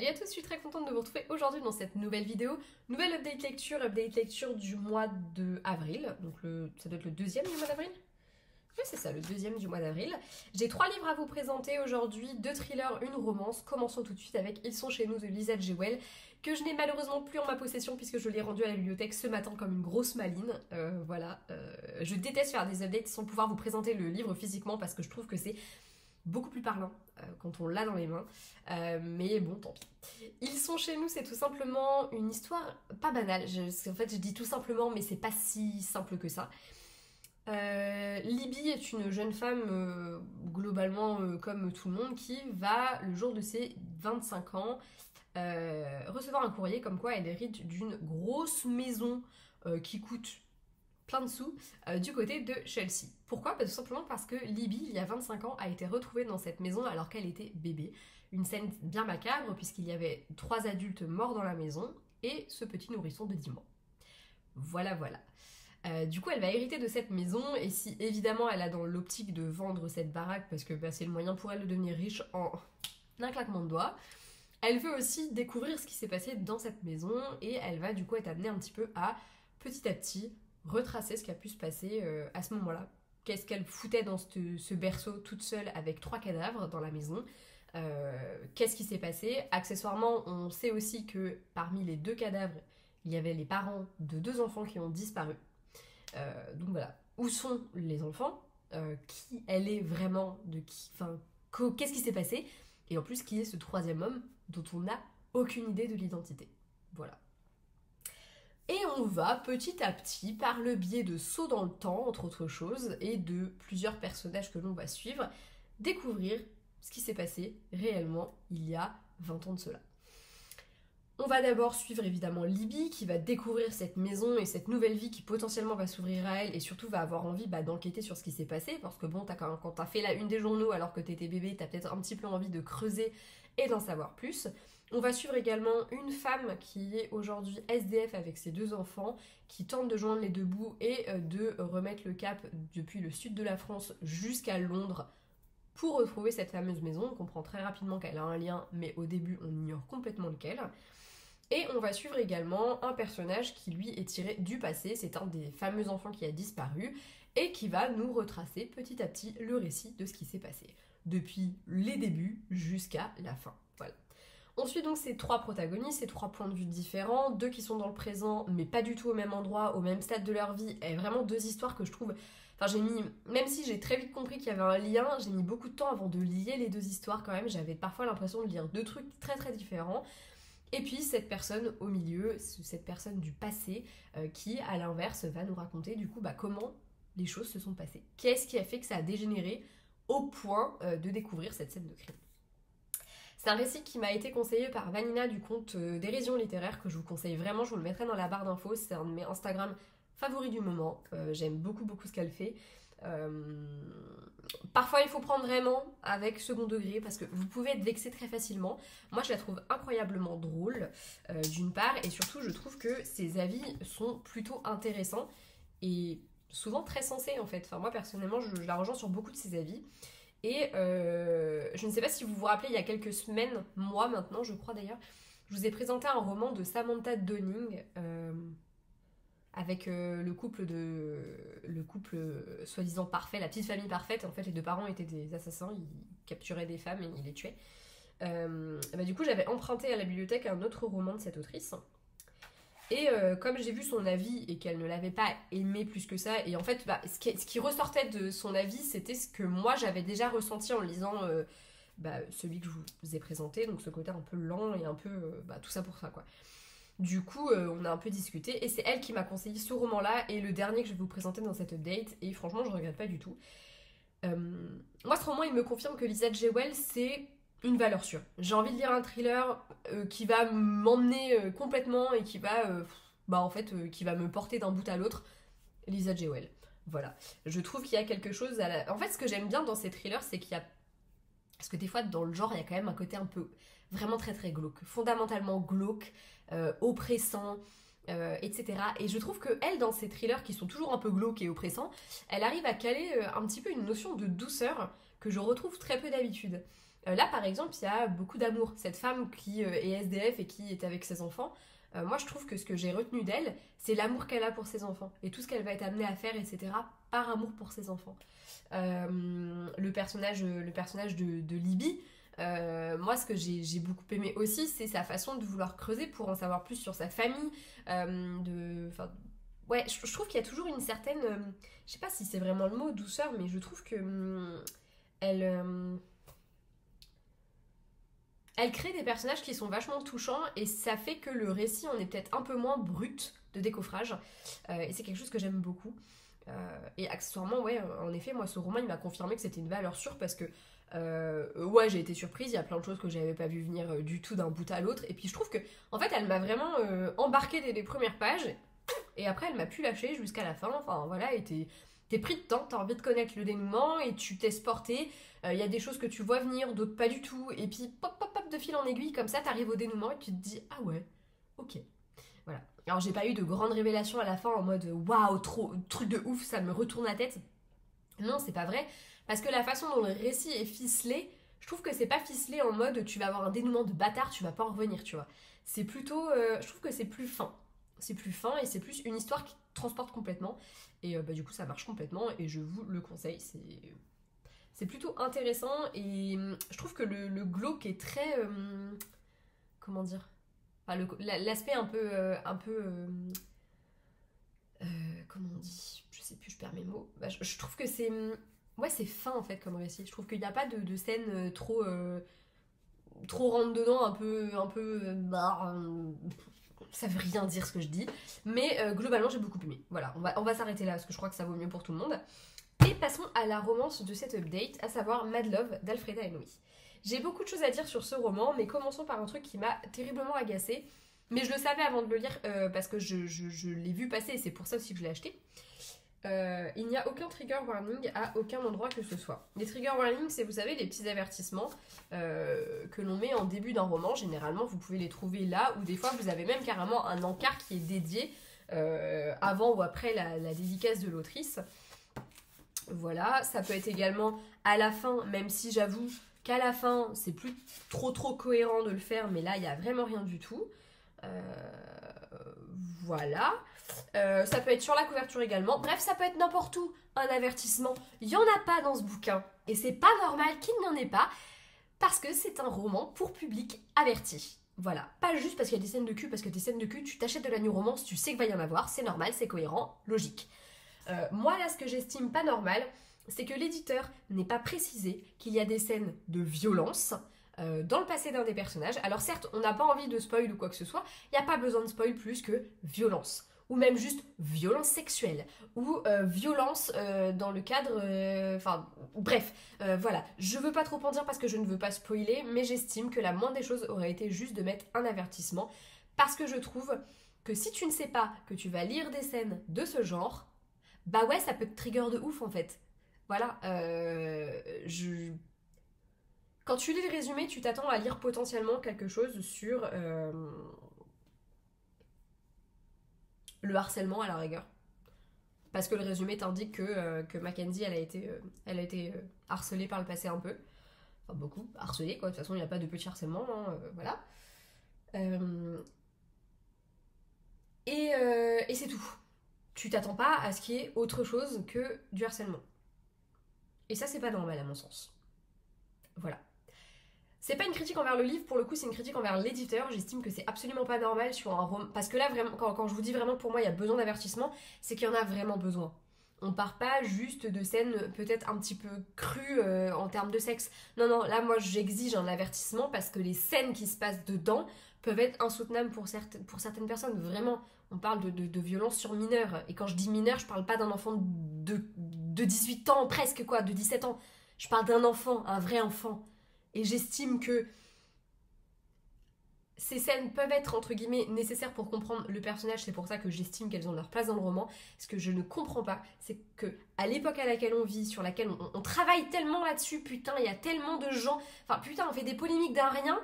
Salut à tous, je suis très contente de vous retrouver aujourd'hui dans cette nouvelle vidéo. Nouvelle update lecture du mois d'avril. Donc ça doit être le deuxième du mois d'avril. Oui, c'est ça, le deuxième du mois d'avril. J'ai 3 livres à vous présenter aujourd'hui, 2 thrillers, une romance. Commençons tout de suite avec Ils sont chez nous de Lisa Jewell, que je n'ai malheureusement plus en ma possession puisque je l'ai rendu à la bibliothèque ce matin comme une grosse maline. Je déteste faire des updates sans pouvoir vous présenter le livre physiquement parce que je trouve que c'est beaucoup plus parlant quand on l'a dans les mains, mais bon, tant pis. Ils sont chez nous, c'est tout simplement une histoire pas banale. En fait, je dis tout simplement, mais c'est pas si simple que ça. Libby est une jeune femme, globalement comme tout le monde, qui va, le jour de ses 25 ans, recevoir un courrier comme quoi elle hérite d'une grosse maison qui coûte plein de sous du côté de Chelsea. Pourquoi ? Tout simplement parce que Libby, il y a 25 ans, a été retrouvée dans cette maison alors qu'elle était bébé. Une scène bien macabre puisqu'il y avait 3 adultes morts dans la maison et ce petit nourrisson de 10 mois. Voilà. Du coup, elle va hériter de cette maison et si évidemment elle a dans l'optique de vendre cette baraque parce que c'est le moyen pour elle de devenir riche en un claquement de doigts, elle veut aussi découvrir ce qui s'est passé dans cette maison et elle va du coup être amenée un petit peu à, petit à petit, retracer ce qui a pu se passer à ce moment-là. Qu'est-ce qu'elle foutait dans ce berceau toute seule avec 3 cadavres dans la maison. Qu'est-ce qui s'est passé. Accessoirement, on sait aussi que parmi les 2 cadavres, il y avait les parents de 2 enfants qui ont disparu. Donc voilà, où sont les enfants, qui elle est vraiment, qu'est-ce qui s'est passé, et en plus qui est ce 3e homme dont on n'a aucune idée de l'identité. Voilà. Et on va petit à petit, par le biais de sauts dans le temps, entre autres choses, et de plusieurs personnages que l'on va suivre, découvrir ce qui s'est passé réellement il y a 20 ans de cela. On va d'abord suivre évidemment Libby qui va découvrir cette maison et cette nouvelle vie qui potentiellement va s'ouvrir à elle et surtout va avoir envie d'enquêter sur ce qui s'est passé parce que bon, quand t'as fait la une des journaux alors que t'étais bébé, t'as peut-être un petit peu envie de creuser et d'en savoir plus. On va suivre également une femme qui est aujourd'hui SDF avec ses 2 enfants, qui tente de joindre les 2 bouts et de remettre le cap depuis le sud de la France jusqu'à Londres pour retrouver cette fameuse maison. On comprend très rapidement qu'elle a un lien, mais au début on ignore complètement lequel. Et on va suivre également un personnage qui lui est tiré du passé, c'est un des fameux enfants qui a disparu et qui va nous retracer petit à petit le récit de ce qui s'est passé, depuis les débuts jusqu'à la fin. Voilà. On suit donc ces 3 protagonistes, ces 3 points de vue différents, 2 qui sont dans le présent mais pas du tout au même endroit, au même stade de leur vie, et vraiment 2 histoires que je trouve... même si j'ai très vite compris qu'il y avait un lien, j'ai mis beaucoup de temps avant de lier les 2 histoires quand même, j'avais parfois l'impression de lire 2 trucs très très différents. Et puis cette personne au milieu, cette personne du passé, qui à l'inverse va nous raconter du coup comment les choses se sont passées. Qu'est-ce qui a fait que ça a dégénéré au point de découvrir cette scène de crime. C'est un récit qui m'a été conseillé par Vanina du compte Dérision littéraire que je vous conseille vraiment, je vous le mettrai dans la barre d'infos, c'est un de mes Instagram favoris du moment, j'aime beaucoup ce qu'elle fait. Parfois il faut prendre vraiment avec second degré parce que vous pouvez être vexé très facilement. Moi je la trouve incroyablement drôle d'une part et surtout je trouve que ses avis sont plutôt intéressants et souvent très sensés en fait. Enfin moi personnellement je la rejoins sur beaucoup de ses avis et je ne sais pas si vous vous rappelez il y a quelques semaines, mois maintenant je crois d'ailleurs, je vous ai présenté un roman de Samantha Donning avec le couple soi-disant parfait, la petite famille parfaite. En fait les 2 parents étaient des assassins, ils capturaient des femmes et ils les tuaient. Du coup j'avais emprunté à la bibliothèque un autre roman de cette autrice et comme j'ai vu son avis et qu'elle ne l'avait pas aimé plus que ça, et en fait ce qui ressortait de son avis c'était ce que moi j'avais déjà ressenti en lisant celui que je vous ai présenté, donc ce côté un peu lent et un peu tout ça pour ça quoi. Du coup, on a un peu discuté et c'est elle qui m'a conseillé ce roman-là et le dernier que je vais vous présenter dans cette update et franchement, je regrette pas du tout. Moi, ce roman, il me confirme que Lisa Jewell, c'est une valeur sûre. J'ai envie de lire un thriller qui va m'emmener complètement et qui va, qui va me porter d'un bout à l'autre. Lisa Jewell. Voilà. Je trouve qu'il y a quelque chose En fait, ce que j'aime bien dans ces thrillers, c'est qu'il y a... Parce que des fois, dans le genre, il y a quand même un côté un peu... vraiment très très glauque. Fondamentalement glauque. Oppressant, etc. Et je trouve que elle, dans ces thrillers qui sont toujours un peu glauques et oppressants, elle arrive à caler un petit peu une notion de douceur que je retrouve très peu d'habitude. Là, par exemple, il y a beaucoup d'amour. Cette femme qui est SDF et qui est avec ses enfants, moi, je trouve que ce que j'ai retenu d'elle, c'est l'amour qu'elle a pour ses enfants. Et tout ce qu'elle va être amenée à faire, etc., par amour pour ses enfants. Le personnage de Libby, moi, ce que j'ai beaucoup aimé aussi, c'est sa façon de vouloir creuser pour en savoir plus sur sa famille. Ouais, je trouve qu'il y a toujours une certaine... je sais pas si c'est vraiment le mot, douceur, mais je trouve que... elle... Elle crée des personnages qui sont vachement touchants et ça fait que le récit en est peut-être un peu moins brut de décoffrage. Et c'est quelque chose que j'aime beaucoup. Et accessoirement, ouais, en effet, moi ce roman il m'a confirmé que c'était une valeur sûre parce que ouais, j'ai été surprise, il y a plein de choses que j'avais pas vu venir du tout d'un bout à l'autre. Et puis je trouve que, en fait, elle m'a vraiment embarquée dès les premières pages et après elle m'a pu lâcher jusqu'à la fin. Enfin voilà, et t'es pris de temps, t'as envie de connaître le dénouement et tu t'es porté. Il y a des choses que tu vois venir, d'autres pas du tout. Et puis, pop, pop, pop, de fil en aiguille, comme ça, t'arrives au dénouement et tu te dis, ah ouais, ok. Voilà. Alors, j'ai pas eu de grandes révélations à la fin en mode, waouh, trop, truc de ouf, ça me retourne la tête. Non, c'est pas vrai. Parce que la façon dont le récit est ficelé, je trouve que c'est pas ficelé en mode, tu vas avoir un dénouement de bâtard, tu vas pas en revenir, tu vois. C'est plutôt, je trouve que c'est plus fin. C'est plus fin et c'est plus une histoire qui te transporte complètement. Et bah, du coup, ça marche complètement et je vous le conseille. C'est plutôt intéressant et je trouve que le glauque est très... comment dire, enfin, l'aspect un peu... comment on dit, je sais plus, je perds mes mots. Bah, je trouve que c'est... Ouais, c'est fin en fait comme récit. Je trouve qu'il n'y a pas de scène trop rentre dedans, un peu ça veut rien dire ce que je dis. Mais globalement, j'ai beaucoup aimé. Voilà, on va s'arrêter là parce que je crois que ça vaut mieux pour tout le monde. Et passons à la romance de cette update, à savoir Mad Love d'Alfreda Enoui. J'ai beaucoup de choses à dire sur ce roman, mais commençons par un truc qui m'a terriblement agacée. Mais je le savais avant de le lire parce que je l'ai vu passer et c'est pour ça aussi que je l'ai acheté. Il n'y a aucun trigger warning à aucun endroit que ce soit. Les trigger warnings, c'est, vous savez, les petits avertissements que l'on met en début d'un roman. Généralement, vous pouvez les trouver là, ou des fois, vous avez même carrément un encart qui est dédié avant ou après la dédicace de l'autrice. Voilà, ça peut être également à la fin, même si j'avoue qu'à la fin, c'est plus trop cohérent de le faire, mais là, il n'y a vraiment rien du tout. Voilà. Ça peut être sur la couverture également. Bref, ça peut être n'importe où un avertissement. Il n'y en a pas dans ce bouquin. Et c'est pas normal qu'il n'y en ait pas, parce que c'est un roman pour public averti. Voilà. Pas juste parce qu'il y a des scènes de cul, parce que des scènes de cul, tu t'achètes de la new romance, tu sais qu'il va y en avoir, c'est normal, c'est cohérent, logique. Moi, là, ce que j'estime pas normal, c'est que l'éditeur n'ait pas précisé qu'il y a des scènes de violence dans le passé d'un des personnages. Alors certes, on n'a pas envie de spoil ou quoi que ce soit, il n'y a pas besoin de spoil plus que violence. Ou même juste violence sexuelle. Ou violence dans le cadre... Enfin, bref, voilà. Je veux pas trop en dire parce que je ne veux pas spoiler, mais j'estime que la moindre des choses aurait été juste de mettre un avertissement. Parce que je trouve que si tu ne sais pas que tu vas lire des scènes de ce genre... Bah ouais, ça peut te trigger de ouf en fait. Voilà, quand tu lis le résumé, tu t'attends à lire potentiellement quelque chose sur le harcèlement à la rigueur. Parce que le résumé t'indique que Mackenzie, elle a été harcelée par le passé un peu. Enfin beaucoup, harcelée quoi, de toute façon il n'y a pas de petit harcèlement, hein, voilà. Et c'est tout. Tu t'attends pas à ce qu'il y ait autre chose que du harcèlement. Et ça, c'est pas normal à mon sens. Voilà. C'est pas une critique envers le livre, pour le coup, c'est une critique envers l'éditeur. J'estime que c'est absolument pas normal sur un roman. Parce que là, vraiment, quand je vous dis vraiment pour moi, il y a besoin d'avertissement, c'est qu'il y en a vraiment besoin. On part pas juste de scènes peut-être un petit peu crues en termes de sexe. Non, non, là, moi, j'exige un avertissement parce que les scènes qui se passent dedans peuvent être insoutenables pour certaines personnes. Vraiment, on parle de violence sur mineurs. Et quand je dis mineur, je parle pas d'un enfant de 18 ans, presque quoi, de 17 ans. Je parle d'un enfant, un vrai enfant. Et j'estime que ces scènes peuvent être, entre guillemets, nécessaires pour comprendre le personnage. C'est pour ça que j'estime qu'elles ont leur place dans le roman. Ce que je ne comprends pas, c'est que à l'époque à laquelle on vit, sur laquelle on travaille tellement là-dessus, putain, il y a tellement de gens... Enfin, putain, on fait des polémiques d'un rien.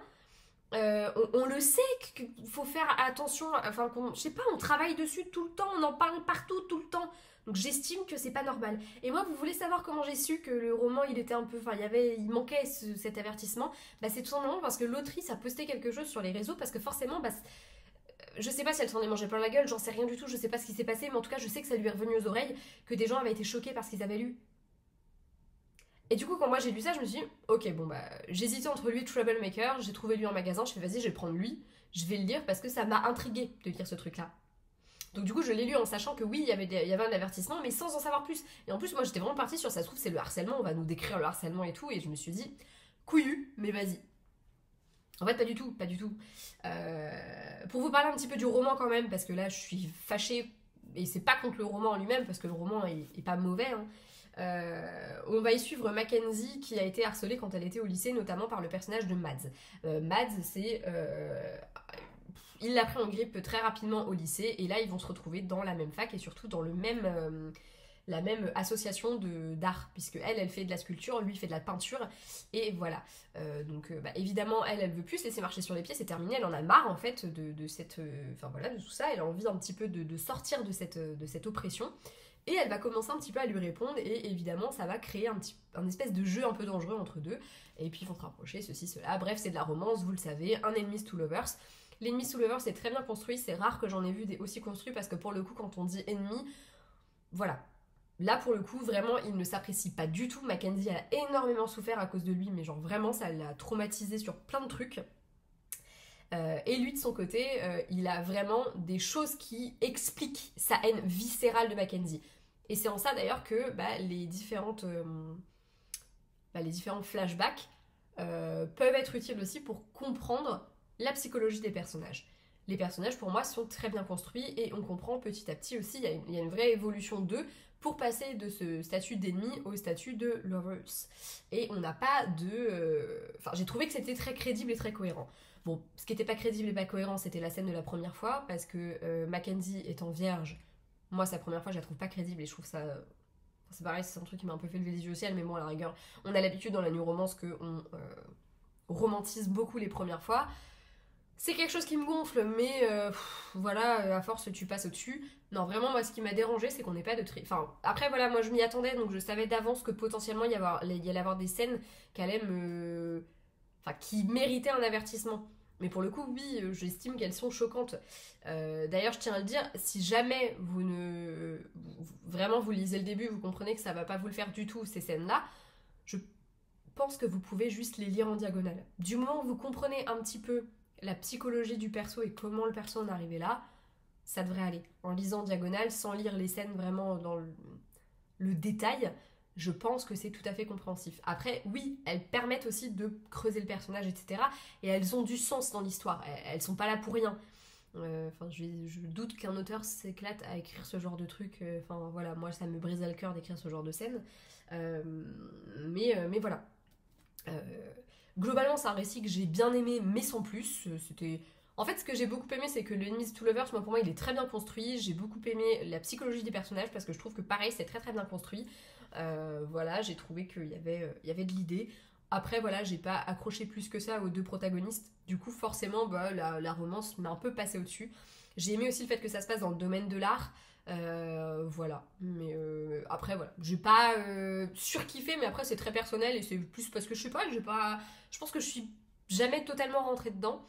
on le sait qu'il faut faire attention, enfin, je sais pas, on travaille dessus tout le temps, on en parle partout tout le temps. Donc j'estime que c'est pas normal. Et moi, vous voulez savoir comment j'ai su que le roman, il était un peu, enfin, il manquait cet avertissement. Bah, c'est tout simplement parce que l'autrice a posté quelque chose sur les réseaux, parce que forcément, bah, je sais pas si elle s'en est mangé plein la gueule, j'en sais rien du tout, je sais pas ce qui s'est passé, mais en tout cas, je sais que ça lui est revenu aux oreilles, que des gens avaient été choqués par ce qu'ils avaient lu. Et du coup, quand moi j'ai lu ça, je me suis dit, ok, bon bah, j'hésitais entre lui et Troublemaker, j'ai trouvé lui en magasin, je fais vas-y, je vais prendre lui, je vais le lire parce que ça m'a intrigué de lire ce truc-là. Donc du coup, je l'ai lu en sachant que oui, il y avait un avertissement, mais sans en savoir plus. Et en plus, moi j'étais vraiment partie sur ça se trouve, c'est le harcèlement, on va nous décrire le harcèlement et tout, et je me suis dit, couillu, mais vas-y. En fait, pas du tout, pas du tout. Pour vous parler un petit peu du roman quand même, parce que là je suis fâchée, et c'est pas contre le roman en lui-même, parce que le roman est pas mauvais, hein. On va y suivre Mackenzie qui a été harcelée quand elle était au lycée, notamment par le personnage de Mads. Mads, c'est. Il l'a pris en grippe très rapidement au lycée, et là ils vont se retrouver dans la même fac et surtout dans la même association d'art, puisque elle fait de la sculpture, lui fait de la peinture, et voilà. Donc bah, évidemment, elle veut plus se laisser marcher sur les pieds, c'est terminé, elle en a marre en fait de cette. Enfin voilà, de tout ça, elle a envie un petit peu de sortir de cette oppression. Et elle va commencer un petit peu à lui répondre, et évidemment ça va créer un espèce de jeu un peu dangereux entre deux, et puis ils vont se rapprocher, ceci, cela, bref c'est de la romance, vous le savez, un enemies to lovers. L'enemies to lovers c'est très bien construit, c'est rare que j'en ai vu des aussi construits, parce que pour le coup quand on dit ennemi, voilà. Là pour le coup vraiment il ne s'apprécie pas du tout, Mackenzie a énormément souffert à cause de lui, mais genre vraiment ça l'a traumatisé sur plein de trucs. Et lui de son côté, il a vraiment des choses qui expliquent sa haine viscérale de Mackenzie. Et c'est en ça d'ailleurs que bah, les différents flashbacks peuvent être utiles aussi pour comprendre la psychologie des personnages. Les personnages pour moi sont très bien construits, et on comprend petit à petit aussi, il y a une vraie évolution d'eux pour passer de ce statut d'ennemi au statut de lovers. Et on n'a pas de... Enfin, j'ai trouvé que c'était très crédible et très cohérent. Bon, ce qui n'était pas crédible et pas cohérent, c'était la scène de la première fois, parce que Mackenzie étant vierge, moi sa première fois je la trouve pas crédible, et je trouve ça... C'est pareil, c'est un truc qui m'a un peu fait lever les yeux au ciel, mais bon, à la rigueur, on a l'habitude dans la new romance qu'on romantise beaucoup les premières fois. C'est quelque chose qui me gonfle, mais voilà, à force tu passes au-dessus. Non, vraiment, moi ce qui m'a dérangé, c'est qu'on n'ait pas de Enfin, après voilà, moi je m'y attendais, donc je savais d'avance que potentiellement il y allait avoir des scènes qui allaient me... Enfin, qui méritaient un avertissement. Mais pour le coup, oui, j'estime qu'elles sont choquantes. D'ailleurs, je tiens à le dire, si jamais vraiment vous lisez le début, vous comprenez que ça va pas vous le faire du tout, ces scènes-là, je pense que vous pouvez juste les lire en diagonale. Du moment où vous comprenez un petit peu la psychologie du perso et comment le perso en est arrivé là, ça devrait aller. En lisant en diagonale, sans lire les scènes vraiment dans le détail, je pense que c'est tout à fait compréhensif. Après, oui, elles permettent aussi de creuser le personnage, etc. Et elles ont du sens dans l'histoire. Elles sont pas là pour rien. Enfin, je doute qu'un auteur s'éclate à écrire ce genre de truc. Enfin, voilà, moi, ça me brisait le cœur d'écrire ce genre de scène. Mais voilà. Globalement, c'est un récit que j'ai bien aimé, mais sans plus. C'était... En fait, ce que j'ai beaucoup aimé, c'est que l'Enemies to Lovers, moi, pour moi, il est très bien construit. J'ai beaucoup aimé la psychologie des personnages, parce que je trouve que, pareil, c'est très très bien construit. Voilà, j'ai trouvé qu'il y avait de l'idée. Après, voilà, j'ai pas accroché plus que ça aux deux protagonistes. Du coup, forcément, bah, la romance m'a un peu passé au-dessus. J'ai aimé aussi le fait que ça se passe dans le domaine de l'art. Voilà. Mais après, voilà. J'ai pas surkiffé, mais après, c'est très personnel, et c'est plus parce que je sais pas, je pense que je suis jamais totalement rentrée dedans.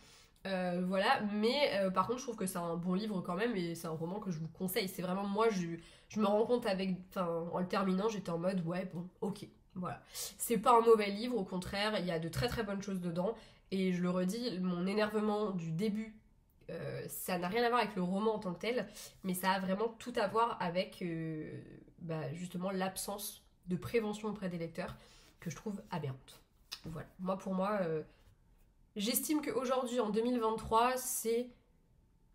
Voilà, mais par contre, je trouve que c'est un bon livre quand même, et c'est un roman que je vous conseille. C'est vraiment moi, je me rends compte en le terminant, j'étais en mode ouais, bon, ok, voilà. C'est pas un mauvais livre, au contraire, il y a de très très bonnes choses dedans, et je le redis, mon énervement du début, ça n'a rien à voir avec le roman en tant que tel, mais ça a vraiment tout à voir avec bah, justement l'absence de prévention auprès des lecteurs, que je trouve aberrante. Voilà, moi pour moi. J'estime qu'aujourd'hui, en 2023, c'est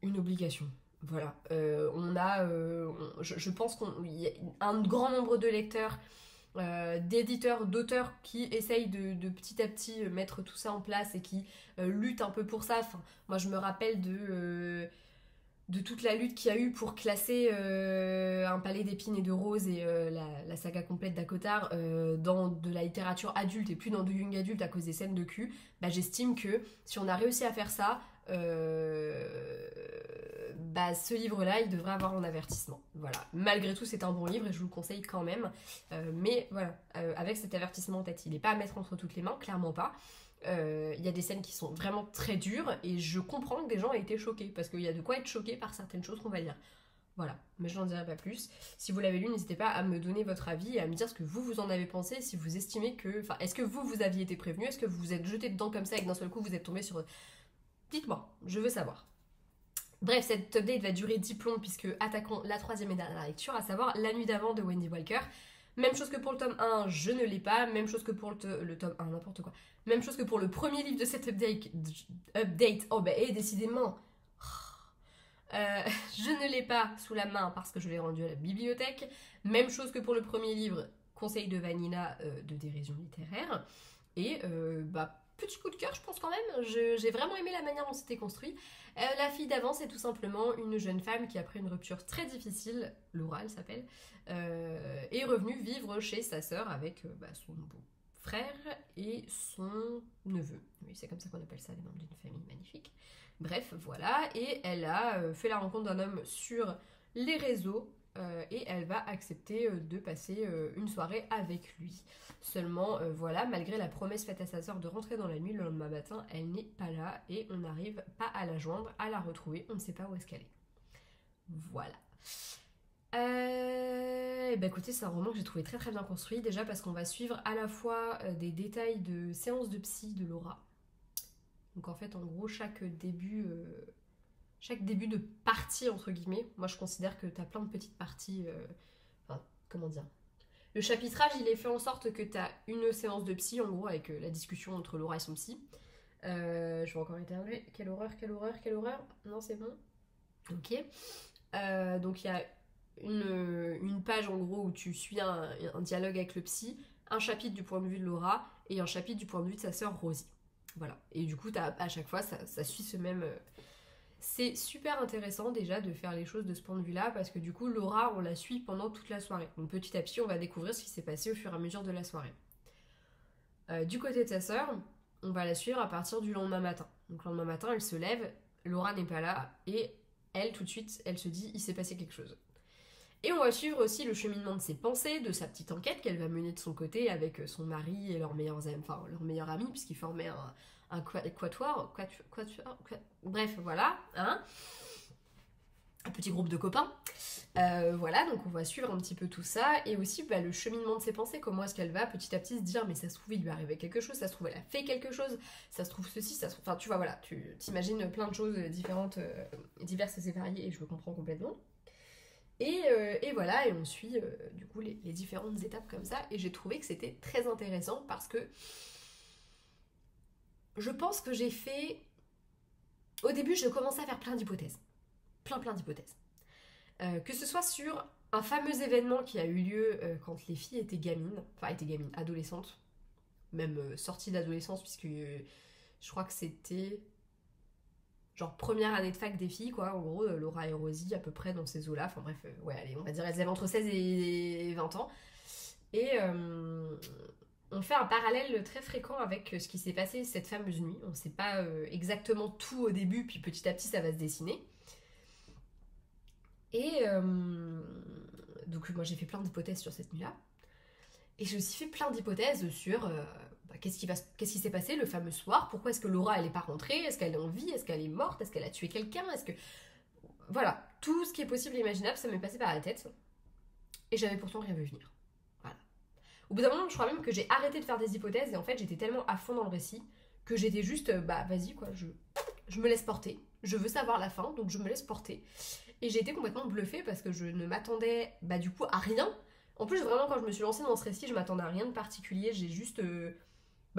une obligation. Voilà. Je pense qu'il y a un grand nombre de lecteurs, d'éditeurs, d'auteurs qui essayent de petit à petit mettre tout ça en place, et qui luttent un peu pour ça. Enfin, moi, je me rappelle de toute la lutte qu'il y a eu pour classer Un palais d'épines et de roses et la saga complète d'Akotar dans de la littérature adulte et plus dans du young adulte à cause des scènes de cul, bah, j'estime que si on a réussi à faire ça, bah, ce livre-là, il devrait avoir un avertissement. Voilà. Malgré tout, c'est un bon livre et je vous le conseille quand même. Mais voilà, avec cet avertissement en tête, il n'est pas à mettre entre toutes les mains, clairement pas. Il y a des scènes qui sont vraiment très dures et je comprends que des gens aient été choqués parce qu'il y a de quoi être choqué par certaines choses qu'on va dire. Voilà, mais je n'en dirai pas plus. Si vous l'avez lu, n'hésitez pas à me donner votre avis et à me dire ce que vous en avez pensé, si vous estimez que... Enfin, est-ce que vous aviez été prévenu? Est-ce que vous vous êtes jeté dedans comme ça et que d'un seul coup vous êtes tombé sur... Dites-moi, je veux savoir. Bref, cette update va durer 10 plombs puisque attaquons la troisième et dernière lecture, à savoir La nuit d'avant de Wendy Walker. Même chose que pour le tome 1, je ne l'ai pas. Même chose que pour le tome 1, n'importe quoi. Même chose que pour le premier livre de cette update. Oh bah, et décidément. Je ne l'ai pas sous la main parce que je l'ai rendu à la bibliothèque. Même chose que pour le premier livre, Conseil de Vanilla de dérision littéraire. Et bah, petit coup de cœur, je pense quand même. J'ai vraiment aimé la manière dont c'était construit. La fille d'avant, c'est tout simplement une jeune femme qui, après une rupture très difficile, Laura elle s'appelle, est revenue vivre chez sa sœur avec son beau-frère et son neveu. Oui, c'est comme ça qu'on appelle ça, les membres d'une famille magnifique. Bref, voilà. Et elle a fait la rencontre d'un homme sur les réseaux et elle va accepter de passer une soirée avec lui. Seulement, voilà, malgré la promesse faite à sa sœur de rentrer dans la nuit le lendemain matin, elle n'est pas là et on n'arrive pas à la joindre, à la retrouver, on ne sait pas où est-ce qu'elle est. Voilà. Bah écoutez, c'est un roman que j'ai trouvé très très bien construit, déjà parce qu'on va suivre à la fois des détails de séances de psy de Laura. Donc en fait, en gros, chaque début de partie, entre guillemets, moi je considère que t'as plein de petites parties, enfin, comment dire, le chapitrage, il est fait en sorte que tu as une séance de psy, en gros, avec la discussion entre Laura et son psy. Je vais encore éternuer. Quelle horreur, quelle horreur, quelle horreur. Non, c'est bon. Ok. Donc, il y a une page, en gros, où tu suis un dialogue avec le psy, un chapitre du point de vue de Laura et un chapitre du point de vue de sa sœur Rosie. Voilà. Et du coup, à chaque fois, ça suit ce même... C'est super intéressant déjà de faire les choses de ce point de vue-là parce que du coup, Laura, on la suit pendant toute la soirée. Donc petit à petit, on va découvrir ce qui s'est passé au fur et à mesure de la soirée. Du côté de sa sœur, on va la suivre à partir du lendemain matin. Donc le lendemain matin, elle se lève, Laura n'est pas là et elle, tout de suite, elle se dit, il s'est passé quelque chose. Et on va suivre aussi le cheminement de ses pensées, de sa petite enquête qu'elle va mener de son côté avec son mari et leur meilleur ami, puisqu'ils formaient un quatuor, bref, voilà, hein, un petit groupe de copains. Voilà, donc on va suivre un petit peu tout ça, et aussi le cheminement de ses pensées, comment est-ce qu'elle va petit à petit se dire, mais ça se trouve, il lui est arrivé quelque chose, ça se trouve, elle a fait quelque chose, ça se trouve ceci, ça se trouve... Enfin, tu vois, voilà, tu t'imagines plein de choses différentes, diverses et variées, et je le comprends complètement. Et voilà, et on suit du coup les différentes étapes comme ça, et j'ai trouvé que c'était très intéressant parce que je pense que j'ai fait... Au début, je commençais à faire plein d'hypothèses. Plein d'hypothèses. Que ce soit sur un fameux événement qui a eu lieu quand les filles étaient gamines, adolescentes, même sorties d'adolescence, puisque je crois que c'était genre première année de fac des filles, quoi, en gros, Laura et Rosie, à peu près dans ces eaux-là, enfin bref, ouais, allez, on va dire, elles avaient entre 16 et 20 ans, et on fait un parallèle très fréquent avec ce qui s'est passé cette fameuse nuit. On ne sait pas exactement tout au début, puis petit à petit ça va se dessiner. Et donc moi j'ai fait plein d'hypothèses sur cette nuit-là. Et j'ai aussi fait plein d'hypothèses sur qu'est-ce qui s'est passé le fameux soir, pourquoi est-ce que Laura elle n'est pas rentrée, est-ce qu'elle est en vie, est-ce qu'elle est morte, est-ce qu'elle a tué quelqu'un, est-ce que... Voilà, tout ce qui est possible et imaginable, ça m'est passé par la tête. Et j'avais pourtant rien vu venir. Au bout d'un moment, je crois même que j'ai arrêté de faire des hypothèses et en fait, j'étais tellement à fond dans le récit que j'étais juste, vas-y quoi, je me laisse porter. Je veux savoir la fin, donc je me laisse porter. Et j'ai été complètement bluffée parce que je ne m'attendais, du coup, à rien. En plus, vraiment, quand je me suis lancée dans ce récit, je m'attendais à rien de particulier. J'ai juste,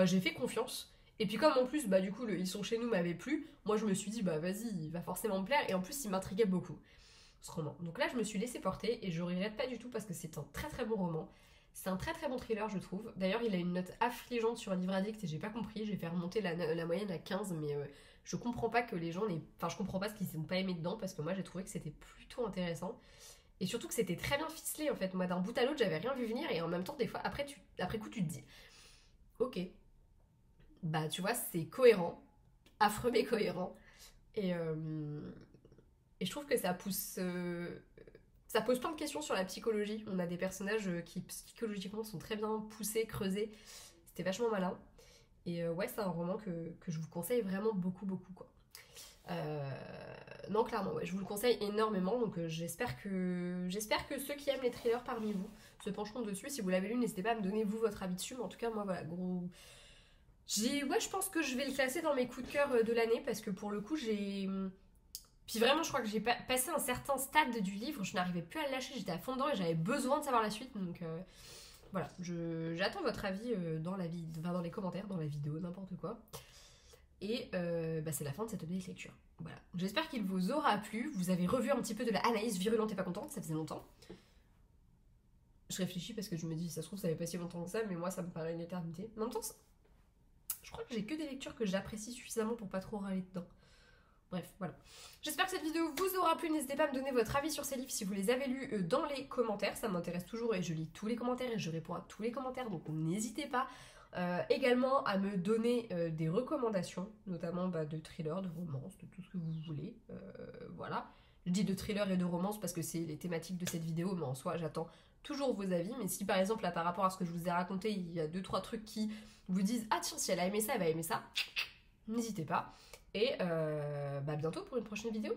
j'ai fait confiance. Et puis comme en plus, du coup, Ils sont chez nous m'avait plu, moi je me suis dit, vas-y, il va forcément me plaire. Et en plus, il m'intriguait beaucoup, ce roman. Donc là, je me suis laissée porter et je regrette pas du tout parce que c'est un très très bon roman. C'est un très très bon thriller, je trouve. D'ailleurs, il a une note affligeante sur Livre Addict et j'ai pas compris. J'ai fait remonter la moyenne à 15, mais je comprends pas que les gens n'aient. Enfin, je comprends pas ce qu'ils n'ont pas aimé dedans parce que moi j'ai trouvé que c'était plutôt intéressant. Et surtout que c'était très bien ficelé en fait. Moi, d'un bout à l'autre, j'avais rien vu venir et en même temps, des fois, après coup, tu te dis, ok, bah tu vois, c'est cohérent, affreux mais cohérent. Et, euh, et je trouve que ça pousse. Ça pose plein de questions sur la psychologie. On a des personnages qui psychologiquement sont très bien poussés, creusés. C'était vachement malin. Et ouais, c'est un roman que je vous conseille vraiment beaucoup, beaucoup, quoi. Euh, non, clairement, ouais, je vous le conseille énormément. Donc j'espère que ceux qui aiment les thrillers parmi vous se pencheront dessus. Si vous l'avez lu, n'hésitez pas à me donner vous votre avis dessus. Mais en tout cas, moi, voilà, gros. Ouais, je pense que je vais le classer dans mes coups de cœur de l'année parce que pour le coup, j'ai. Puis vraiment, je crois que j'ai passé un certain stade du livre, je n'arrivais plus à le lâcher, j'étais à fond dedans et j'avais besoin de savoir la suite. Donc voilà, j'attends votre avis dans les commentaires, dans la vidéo, n'importe quoi. Et bah, c'est la fin de cette update lecture. Voilà. J'espère qu'il vous aura plu. Vous avez revu un petit peu de la Anaïs virulente et pas contente, ça faisait longtemps. Je réfléchis parce que je me dis, ça se trouve, ça fait pas si longtemps que ça, mais moi, ça me paraît une éternité. En même temps, je crois que j'ai que des lectures que j'apprécie suffisamment pour pas trop râler dedans. Bref, voilà. J'espère que cette vidéo vous aura plu. N'hésitez pas à me donner votre avis sur ces livres si vous les avez lus dans les commentaires. Ça m'intéresse toujours et je lis tous les commentaires et je réponds à tous les commentaires. Donc n'hésitez pas également à me donner des recommandations, notamment de thrillers, de romances, de tout ce que vous voulez. Voilà. Je dis de thrillers et de romances parce que c'est les thématiques de cette vidéo, mais en soi, j'attends toujours vos avis. Mais si par exemple, là, par rapport à ce que je vous ai raconté, il y a 2-3 trucs qui vous disent « Ah tiens, si elle a aimé ça, elle va aimer ça », n'hésitez pas. Et bientôt pour une prochaine vidéo.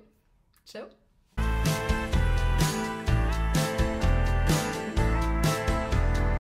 Ciao!